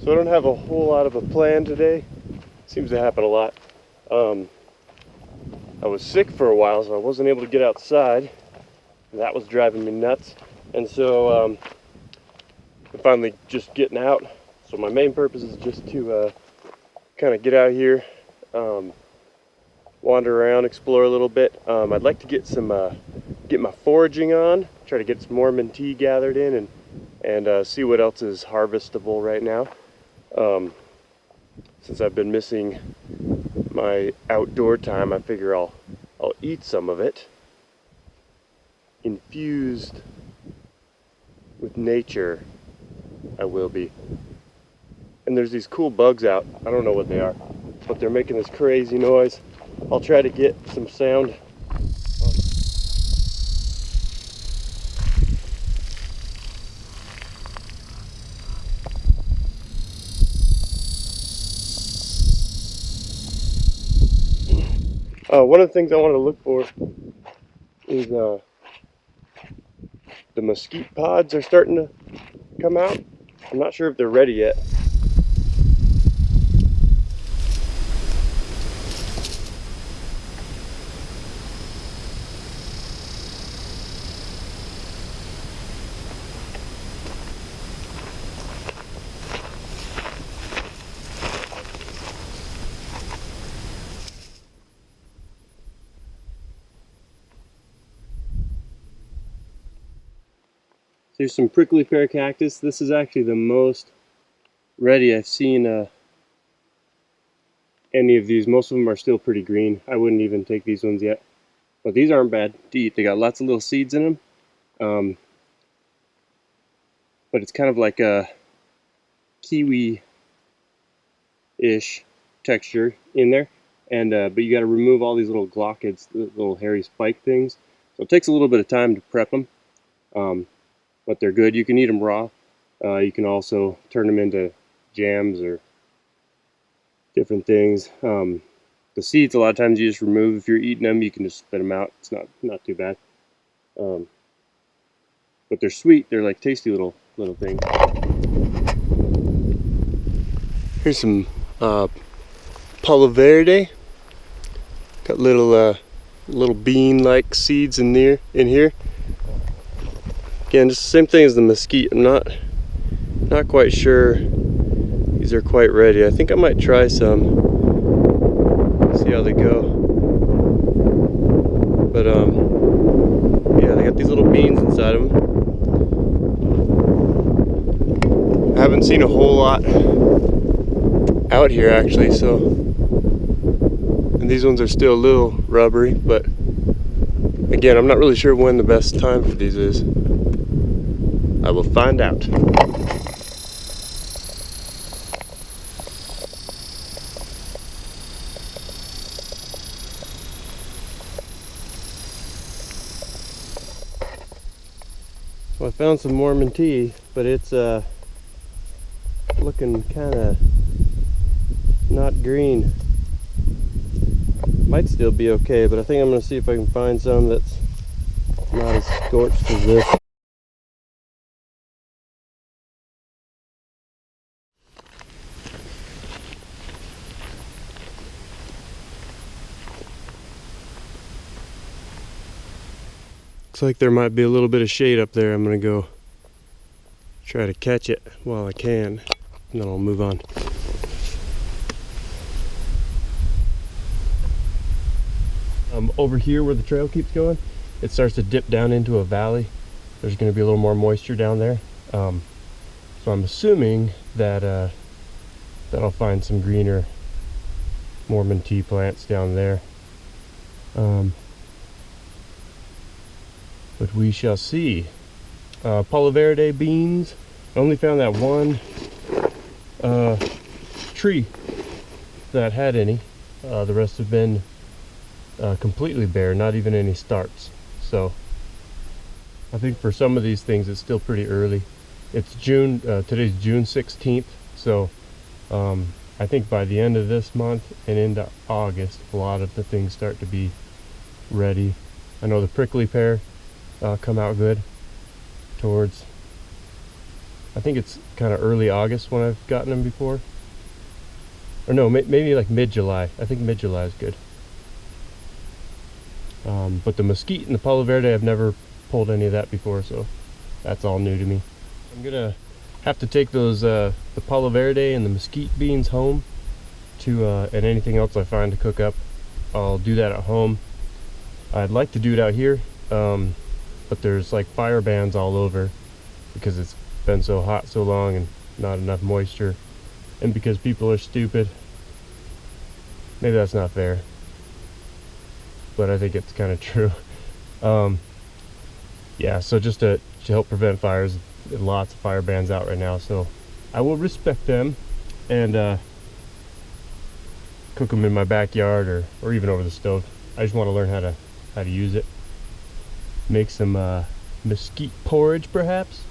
So I don't have a whole lot of a plan today. Seems to happen a lot. I was sick for a while, so I wasn't able to get outside. That was driving me nuts. And so I'm finally just getting out. So my main purpose is just to kind of get out here, wander around, explore a little bit. I'd like to get my foraging on, try to get some Mormon tea gathered in, and see what else is harvestable right now. Since I've been missing my outdoor time, I figure I'll eat some of it, infused with nature. I will be. And there's these cool bugs out. I don't know what they are, but they're making this crazy noise. I'll try to get some sound. One of the things I want to look for is the Mesquite Pods are starting to come out. I'm not sure if they're ready yet. There's some prickly pear cactus. This is actually the most ready I've seen any of these. Most of them are still pretty green. I wouldn't even take these ones yet. But these aren't bad to eat. They got lots of little seeds in them. But it's kind of like a kiwi-ish texture in there. And but you got to remove all these little glochids, the little hairy spike things. So it takes a little bit of time to prep them. But they're good. You can eat them raw. You can also turn them into jams or different things. The seeds, a lot of times you just remove. If you're eating them, you can just spit them out. It's not too bad. But they're sweet. They're like tasty little things. Here's some Palo Verde. Got little bean-like seeds in here. Again, just the same thing as the mesquite. I'm not quite sure these are quite ready. I think I might try some, see how they go. But yeah, they got these little beans inside of them. I haven't seen a whole lot out here actually, so, and these ones are still a little rubbery, but again, I'm not really sure when the best time for these is. I will find out. Well, I found some Mormon tea, but it's looking kind of not green. Might still be okay, but I think I'm going to see if I can find some that's not as scorched as this. Looks like there might be a little bit of shade up there. I'm going to go try to catch it while I can, and then I'll move on. Over here where the trail keeps going, it starts to dip down into a valley. There's going to be a little more moisture down there. So I'm assuming that that I'll find some greener Mormon tea plants down there. But we shall see. Palo Verde beans. I only found that one tree that had any. The rest have been completely bare, not even any starts. So I think for some of these things it's still pretty early. It's June, today's June 16th, so I think by the end of this month and into August, a lot of the things start to be ready. I know the prickly pear come out good towards I think it's kind of early August when I've gotten them before. Or no, maybe like mid-July. I think mid-July is good. But the mesquite and the Palo Verde, I've never pulled any of that before, so that's all new to me. I'm gonna have to take those the Palo Verde and the mesquite beans home to and anything else I find to cook up. I'll do that at home. I'd like to do it out here, but there's like fire bans all over because it's been so hot so long and not enough moisture, and because people are stupid. Maybe that's not fair, but I think it's kind of true. Yeah, so just to help prevent fires, lots of fire bans out right now, so I will respect them and cook them in my backyard or even over the stove. I just want to learn how to use it. Make some mesquite porridge, perhaps.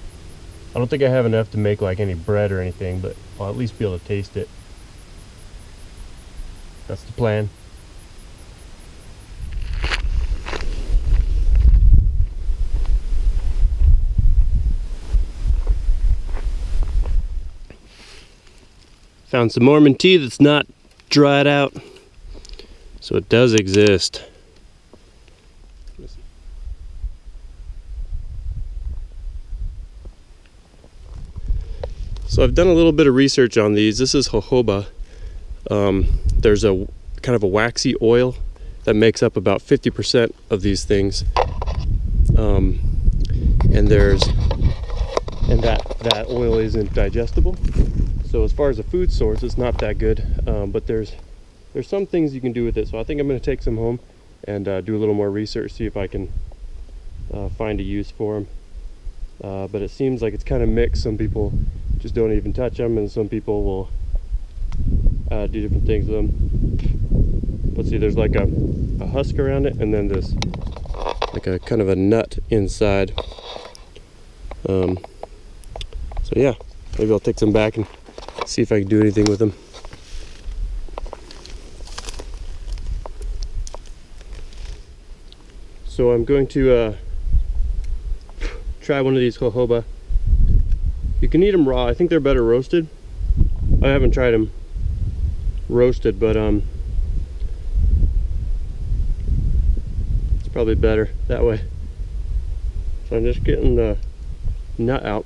I don't think I have enough to make like any bread or anything, but I'll at least be able to taste it. That's the plan. Found some Mormon tea that's not dried out, so it does exist. So I've done a little bit of research on these. This is jojoba. There's a kind of a waxy oil that makes up about 50% of these things, and that oil isn't digestible. So as far as a food source, it's not that good, but there's some things you can do with it. So I think I'm going to take some home and do a little more research, see if I can find a use for them. But it seems like it's kind of mixed. Some people just don't even touch them, and some people will do different things with them. Let's see, there's like a husk around it, and then this like a kind of a nut inside. So yeah, maybe I'll take some back and see if I can do anything with them. So I'm going to try one of these jojoba. You can eat them raw. I think they're better roasted. I haven't tried them roasted, but it's probably better that way. So I'm just getting the nut out,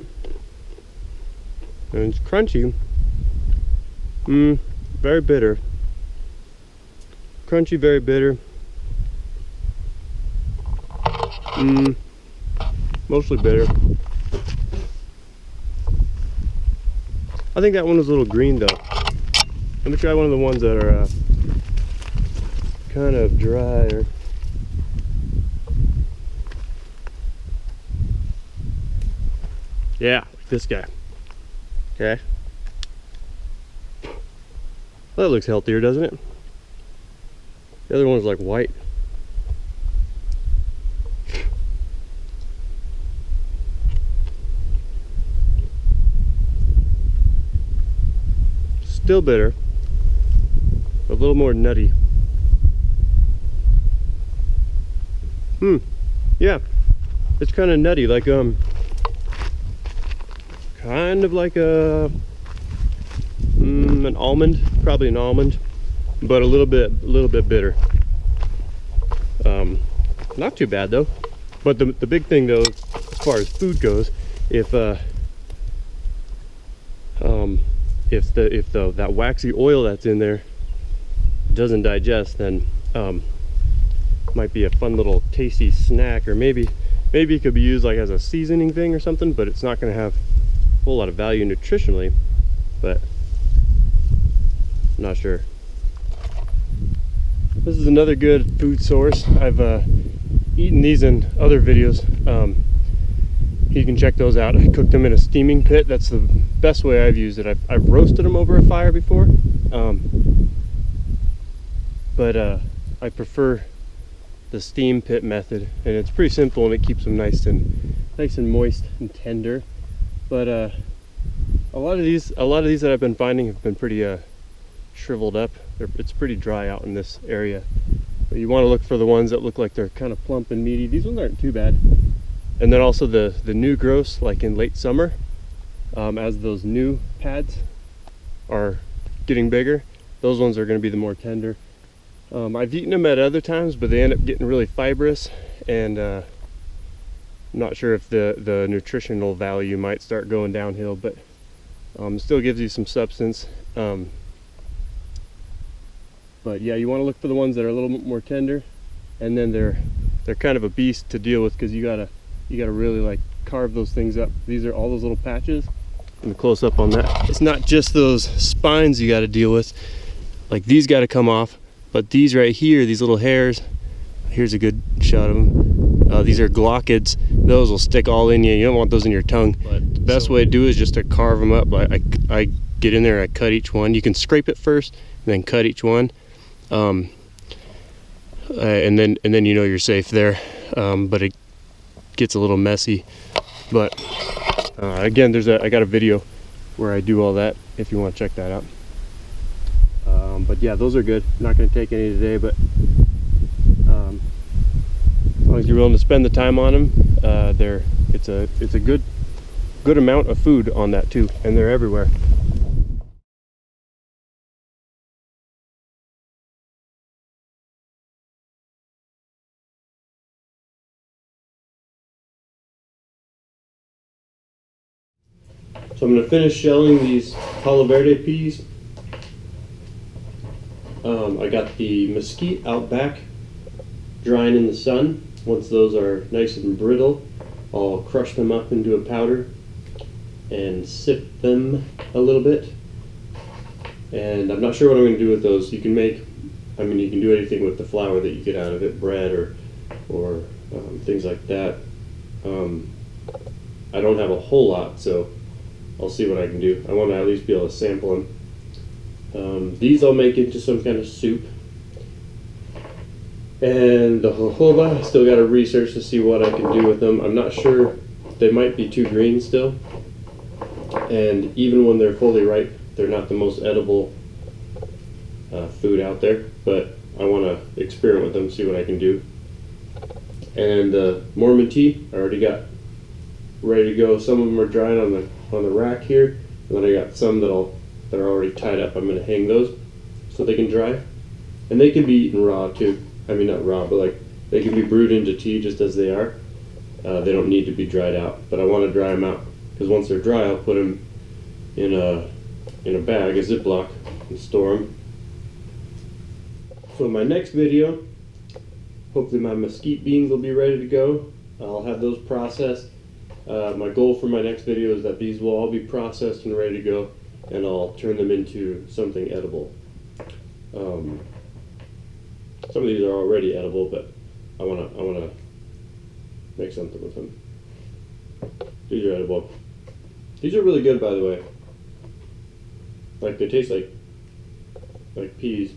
and it's crunchy. Very bitter. Crunchy, very bitter. Mostly bitter. I think that one was a little green though. Let me try one of the ones that are kind of drier. Yeah, like this guy. Okay. That looks healthier, doesn't it? The other one's like white. Still bitter, a little more nutty. Yeah, it's kind of nutty, like kind of like a an almond, probably an almond, but a little bit bitter. Not too bad though. But the big thing though, as far as food goes, if that waxy oil that's in there doesn't digest, then might be a fun little tasty snack, or maybe it could be used like as a seasoning thing or something, but it's not going to have a whole lot of value nutritionally, but I'm not sure. This is another good food source. I've eaten these in other videos. You can check those out. I cooked them in a steaming pit. That's the best way I've used it. I've roasted them over a fire before, but I prefer the steam pit method, and it's pretty simple and it keeps them nice and moist and tender. But a lot of these that I've been finding have been pretty shriveled up. It's pretty dry out in this area. But you want to look for the ones that look like they're kind of plump and meaty. These ones aren't too bad. And then also the new growths, like in late summer, as those new pads are getting bigger, those ones are going to be the more tender. I've eaten them at other times, but they end up getting really fibrous, and I'm not sure if the nutritional value might start going downhill, but it still gives you some substance. But yeah, you want to look for the ones that are a little bit more tender, and then they're kind of a beast to deal with, because you gotta really like carve those things up. These are all those little patches. And the close up on that, it's not just those spines you got to deal with, like these got to come off, but these right here, these little hairs, here's a good shot of them. These are glockids. Those will stick all in you. You don't want those in your tongue. But the best way to do it is just to carve them up. I get in there and I cut each one. You can scrape it first and then cut each one, and then you know you're safe there. But it gets a little messy. But again, I got a video where I do all that if you want to check that out. But yeah, those are good. Not going to take any today, but as long as you're willing to spend the time on them, it's a good amount of food on that too, and they're everywhere. So I'm going to finish shelling these Palo Verde peas. I got the mesquite out back drying in the sun. Once those are nice and brittle, I'll crush them up into a powder and sip them a little bit. And I'm not sure what I'm going to do with those. You can do anything with the flour that you get out of it, bread or things like that. I don't have a whole lot, so I'll see what I can do. I want to at least be able to sample them. These I'll make into some kind of soup. And the jojoba, I still got to research to see what I can do with them. I'm not sure. They might be too green still. And even when they're fully ripe, they're not the most edible food out there. But I want to experiment with them, see what I can do. And Mormon tea, I already got ready to go. Some of them are drying on the rack here, and then I got some that are already tied up. I'm going to hang those so they can dry, and they can be eaten raw too. I mean, not raw, but like they can be brewed into tea just as they are. They don't need to be dried out, but I want to dry them out, because once they're dry, I'll put them in a bag, a Ziploc, and store them. So in my next video, hopefully my mesquite beans will be ready to go. I'll have those processed. My goal for my next video is that these will all be processed and ready to go, and I'll turn them into something edible. Some of these are already edible, but I wanna make something with them. These are edible. These are really good, by the way. Like, they taste like peas.